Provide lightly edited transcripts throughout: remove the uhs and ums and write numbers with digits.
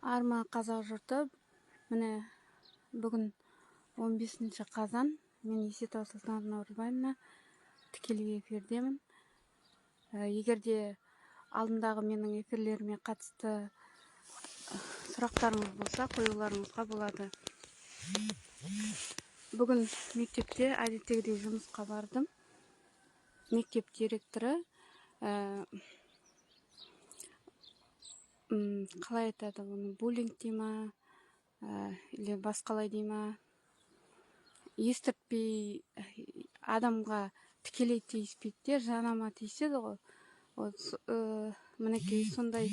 Арма қазақ жұрты, міне бүгін 15 қазан, мен Есетова Салтанат Наурызбаевна тікелей эфирдемін. Егерде алдындағы менің эфирлеріме қатысты сұрақтарыңыз болса, қоюларыңызға болады. Бүгін мектепте әдеттегідей жұмысқа бардым. Мектеп директоры қалай айтады, оны буллинг дей ма, или басқалай дей ма, естіртпей адамға тікелей тиіспейді де, жанама тиіседі ғой. Мінекей сондай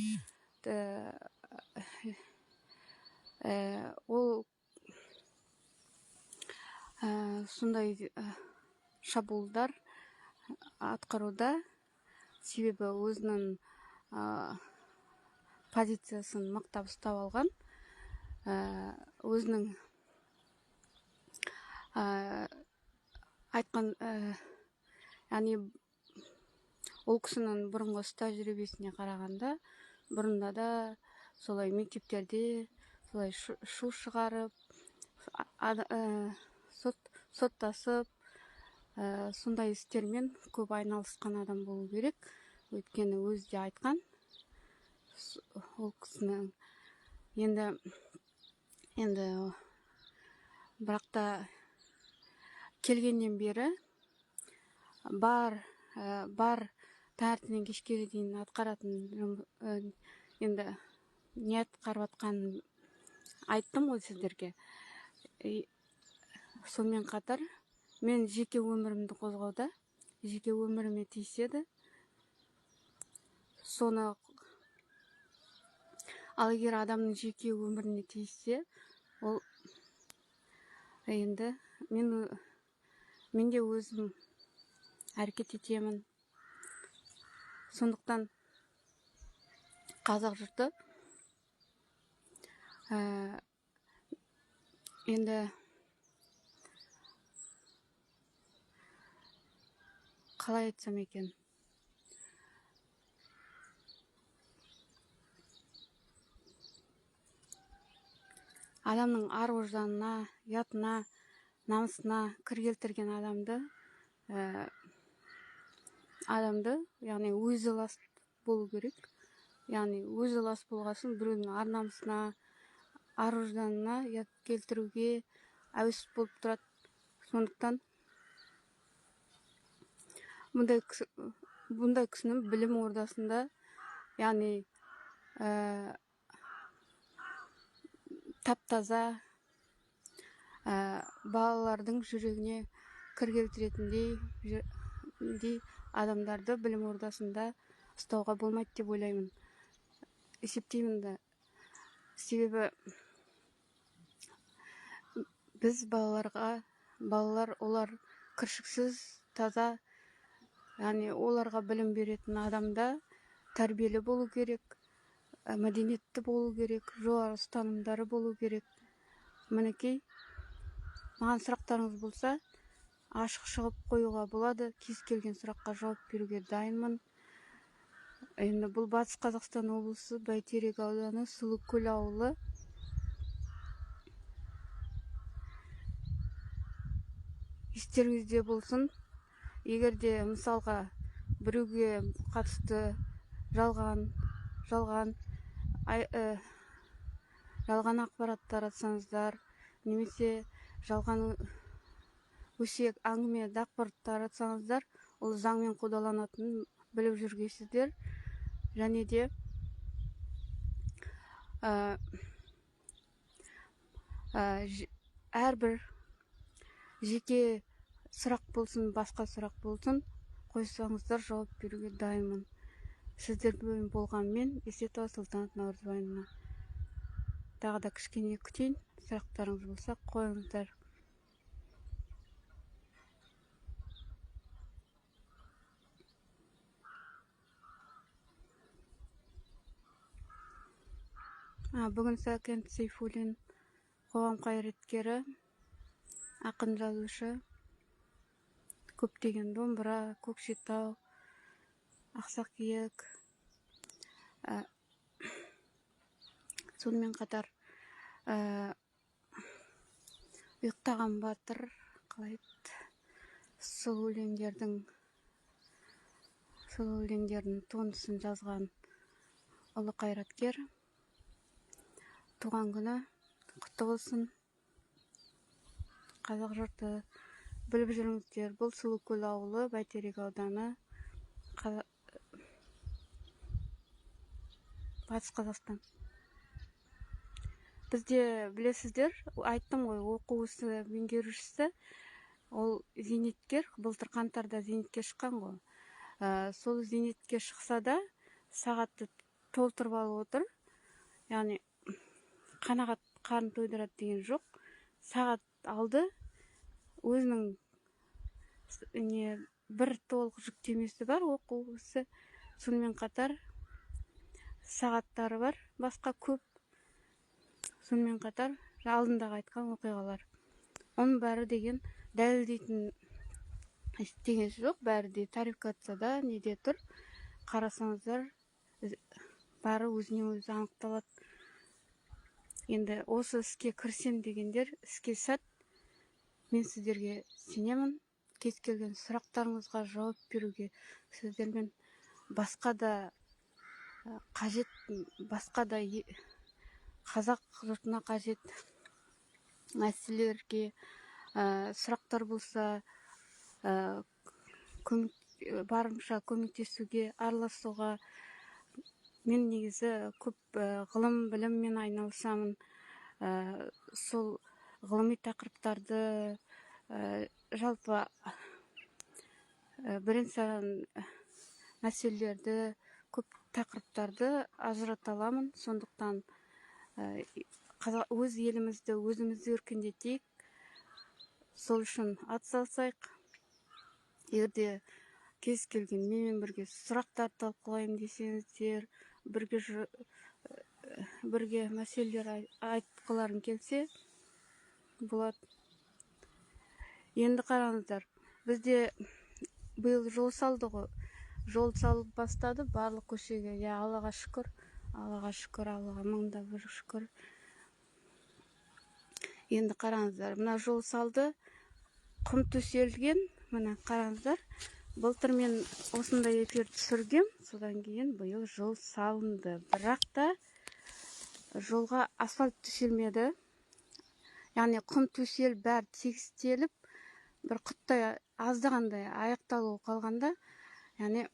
ол сондай шабуылдар атқаруда, себебі өзінің позициясын мықтап ұстап алған, өзінің айтқан, яғни ол кісінің бұрынғы тәжірибесіне қарағанда, бұрында да солай мектептерде солай шу шығарып, соттасып, сондай істермен көп айналысқан адам болу керек. Өйткені өзі де айтқан, ол кісінің енді бірақ та келгеннен бері бар таңертеңнен кешке дейін атқаратын енді не атқарып жатқанын айттым ғой сіздерге. Сонымен қатар мен жеке өмірімді қозғауда, жеке өміріме тиіседі. Соны ал егер адамның жеке өміріне тиіссе, ол енді мен де өзім әрекет етемін. Сондықтан қазақ жұрты енді қалай айтсам екен, адамның ар-ожданына, ұятына, намысына кір келтірген адамды, яғни өзі лас болу керек. Яғни өзі лас болғасын біреудің ар-намысына, ар-ожданына ұят келтіруге әуес болып тұрады. Сондықтан бұндай кісінің білім ордасында, яғни тап-таза, балалардың жүрегіне кір келтіретіндей адамдарды білім ордасында ұстауға болмайды деп ойлаймын, есептеймін да. Себебі біз балалар олар кіршіксіз, таза, яғни оларға білім беретін адамда тәрбиелі болу керек, мәдениетті болу керек, жоғары ұстанымдары болу керек. Мінекей, маған сұрақтарыңыз болса, ашық шығып қоюға болады. Кез келген сұраққа жауап беруге дайынмын. Енді бұл Батыс Қазақстан облысы, Бәйтерек ауданы, Сұлукөл ауылы. Естеріңізде болсын, егерде мысалға біреуге қатысты жалған ақпарат таратсаңыздар, немесе жалған өсек әңгіме дақпырт таратсаңыздар, ол заңмен қудаланатынын біліп жүргейсіздер. Және де әрбір жеке сұрақ болсын, басқа сұрақ болсын, қойсаңыздар жауап беруге дайынмын. Сіздермен болған мен, Есетова Салтанат Наурызбаевна. Тағы да кішкене күтейін, сұрақтарыңыз болса қойыңыздар. Бүгін Сәкен Сейфуллин, қоғам қайраткері, ақын жазушы, көптеген домбыра, Көкшетау, Ақсақ-Киік, Сонымен қатар ұйықтаған батыр, қалай еді, сол өлеңдердің туындысын жазған ұлы қайраткер. Туған күні құтты болсын. Қазақ жұрты, біліп жүріңіздер, бұл Сұлукөл ауылы, Бәйтерек ауданы, Батыс Қазақстан. Бізде білесіздер, айттым ғой, оқу ісі меңгерушісі, ол зейнеткер, былтыр қаңтарда зейнетке шыққан ғой. Сол зейнетке шықса да сағатты толтырып алып отыр. Яғни қанағат қарын тойдырады деген жоқ. Сағат алды, өзінің бір толық жүктемесі бар оқу ісі. Сонымен қатар сағаттары бар, басқа көп. Сонымен қатар алдындағы айтқан оқиғалар. Оның бәрі деген дәлелдейтін деген жоқ, бәрі де тарификацияда неде тұр. Қарасаңыздар, бәрі өзінен өзі анықталады. Енді осы іске кірсем дегендер, іске сәт. Мен сіздерге сенемін. Кез келген сұрақтарыңызға жауап беруге сіздермен басқа да қажет, басқа да қазақ жұртына қажет мәселелерге сұрақтар болса, барынша көмектесуге, араласуға. Мен негізі көп ғылым біліммен айналысамын. Сол ғылыми тақырыптарды, жалпы бірен-саран мәселелерді, көп тақырыптарды ажырата аламын. Сондықтан өз елімізді өзімізді өркендетейік. Сол үшін атсалысайық. Егерде кез келген менімен бірге сұрақтар талқылайын десеңіздер, бірге мәселелер айтқыларың келсе болады. Енді қараңыздар, бізде биыл жол салды ғой. Жол салып бастады барлық көшеге. Аллаға шүкір, Аллаға шүкір, Аллаға мыңда бір шүкір. Енді қараңыздар, мына жол салды, құм төселген. Міне қараңыздар, былтыр мен осындай эфир түсіргем, содан кейін биыл жол салынды. Бірақ та жолға асфальт төселмеді. Яғни құм төсел бәрі тегістеліп, бір құттай аздағандай аяқталу қалғанда, яғни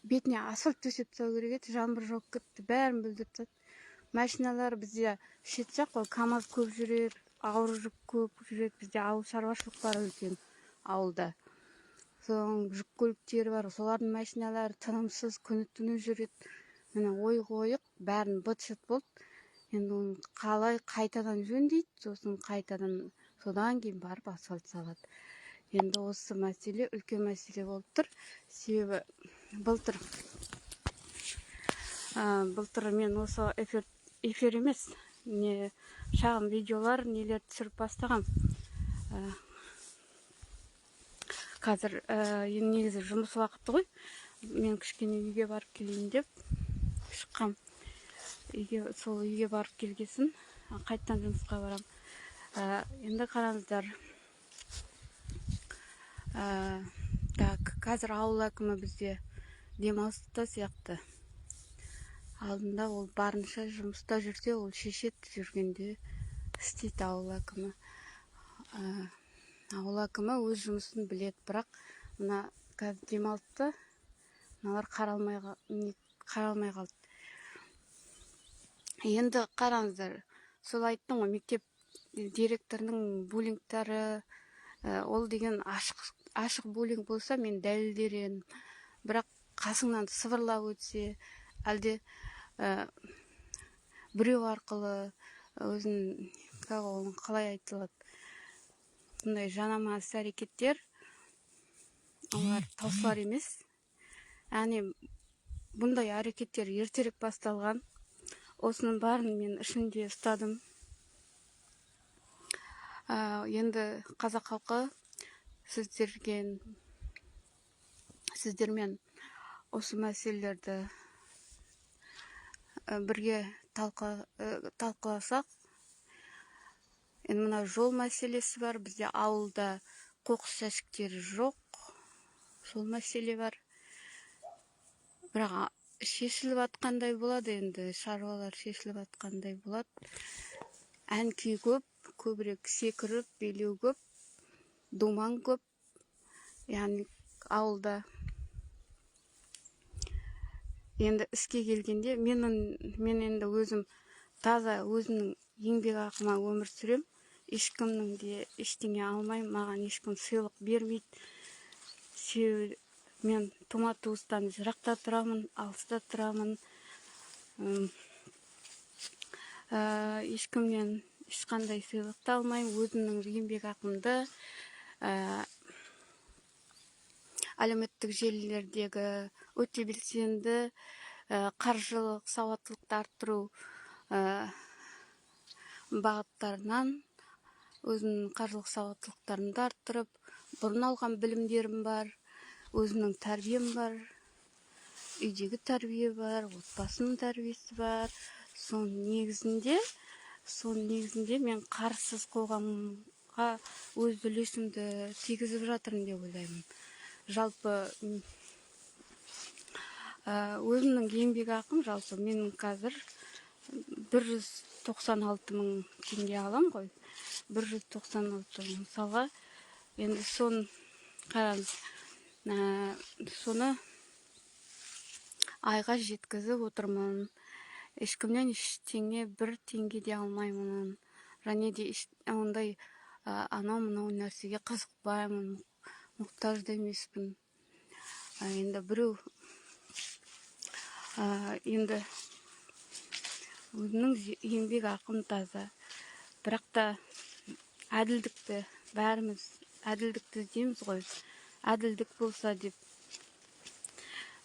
бетіне асфальт төсеп тастау керек еді. Жаңбыр жауып кетті, бәрін бүлдіріп тастады. Машиналар бізде шет жақ қой, КамАЗ көп жүреді, ауыр жүк көп жүреді. Бізде ауыл шаруашылықтары үлкен ауылда. Соң жүк көліктері бар, солардың машиналары тынымсыз күні-түні жүреді. Міне ойық, бәрін быт-шыт болды. Енді оны қалай қайтадан жөндейді, сосын қайтадан, содан кейін барып асфальт салады. Енді осы мәселе үлкен мәселе болып тұр. Себебі былтыр мен осы эфир емес, шағын видеолар, нелер түсіріп бастаған. Қазір негізі жұмыс уақыты ғой. Мен кішкене үйге барып келейін деп шыққам. Сол үйге барып келгесін, қайттан жұмысқа барам. Енді қараңыздар. Қазір ауыл әкімі бізде демалыста сияқты. Алдында ол барынша жұмыста жүрсе, ол шешет жүргенде істейді ауыл әкімі. Ауыл әкімі өз жұмысын біледі, бірақ мына қазір демалыста мыналар қаралмай қалды. Енді қараңыздар, сол айттым ғой, мектеп директорының буллингтары, ол деген ашық буллинг болса, мен дәлелдерін, бірақ қасыңнан сыбырлап өтсе, әлде біреу арқылы өзін, қалай айтылады, бұндай жанама іс-әрекеттер, олар таусылар емес. Яғни бұндай әрекеттер ертерек басталған. Осының барын мен ішінде ұстадым. Енді қазақ халқы сіздермен осы мәселелерді бірге талқыласақ, енді мына жол мәселесі бар. Бізде ауылда қоқыс жәшіктері жоқ, сол мәселе бар. Бірақ шешіліп атқандай болады, енді шаруалар шешіліп атқандай болады. Әнкей көп, көбірек секіріп, билеу көп, думан көп. Яғни ауылда енді іске келгенде мен енді өзім таза өзімнің еңбек ақыма өмір сүрем. Ешкімнің де ештеңе алмаймын, маған ешкім сыйлық бермейді. Себебі мен тума туыстан жырақта тұрамын, алыста тұрамын. Ешкімнен ешқандай сыйлықты алмаймын. Өзімнің еңбек ақымды әлеуметтік желілердегі өте белсенді қаржылық сауаттылықты арттыру бағыттарынан өзімнің қаржылық сауаттылықтарымды арттырып, бұрын алған білімдерім бар, өзімнің тәрбием бар, үйдегі тәрбие бар, отбасының тәрбиесі бар. Соның негізінде мен қарсыз қоғамға өз үлесімді тигізіп жатырмын деп ойлаймын. Жалпы өзімнің еңбек ақым жалпы менің қазір 196.000 теңге алам ғой. 196 мысалға, енді соны қараңыз, соны айға жеткізіп отырмын. Ешкімнен ештеңе 1 теңге де алмаймын. Және де ондай анау-мынау нәрсеге қызықпаймын, мұқтаж да емеспін. Енді біреу енді өзімнің еңбек ақым таза. Бірақ та әділдікті, бәріміз әділдікті іздейміз ғой. Әділдік болса деп.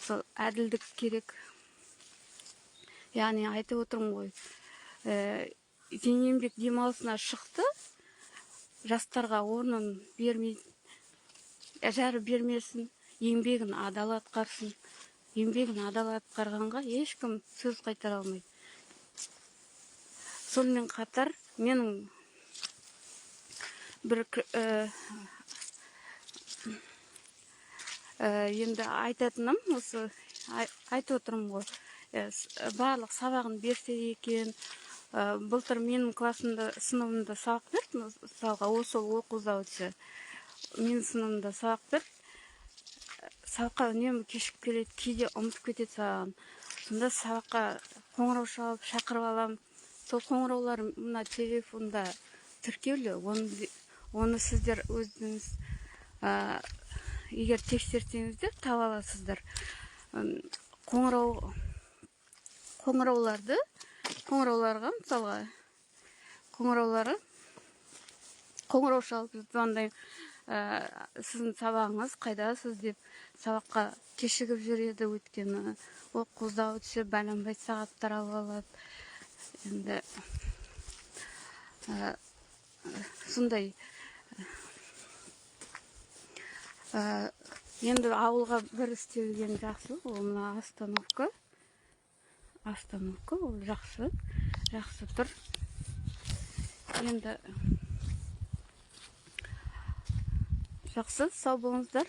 Сол әділдік керек. Яғни айтып отырмын ғой. Еңбек демалысына шықты, жастарға орнын бермейді, жары бермесін, еңбегін адал атқарсын. Еңбегін адал атқарғанға ешкім сөз қайтара алмайды. Сонымен қатар менің бір енді айтатыным осы, айтып отырмын ғой. Барлық сабағын берсе екен. Былтыр менің классымда, сыныбымда сабақ берді. Мысалға, осы оқу зауыты менің сыныбымда сабақ берді. Сабаққа үнемі кешігіп келеді, кейде ұмытып кетеді сабағын. Сонда сабаққа қоңырау шалып, шақырып алам. Сол қоңыраулар мына телефонда тіркеулі. Оны сіздер өзіңіз егер тексерсеңіздер таба аласыздар. Қоңырауларға мысалға қоңырау шалып звондаймын. Сіздің сабағыңыз қайдасыз деп сабаққа кешігіп жүреді, өйткені оқу зауыты бәленбай сағаттар алып алады. Енді сондай. Енді ауылға бір істелген жақсы, ол мына остановка, ол жақсы тұр. Енді жақсы, сау болыңыздар.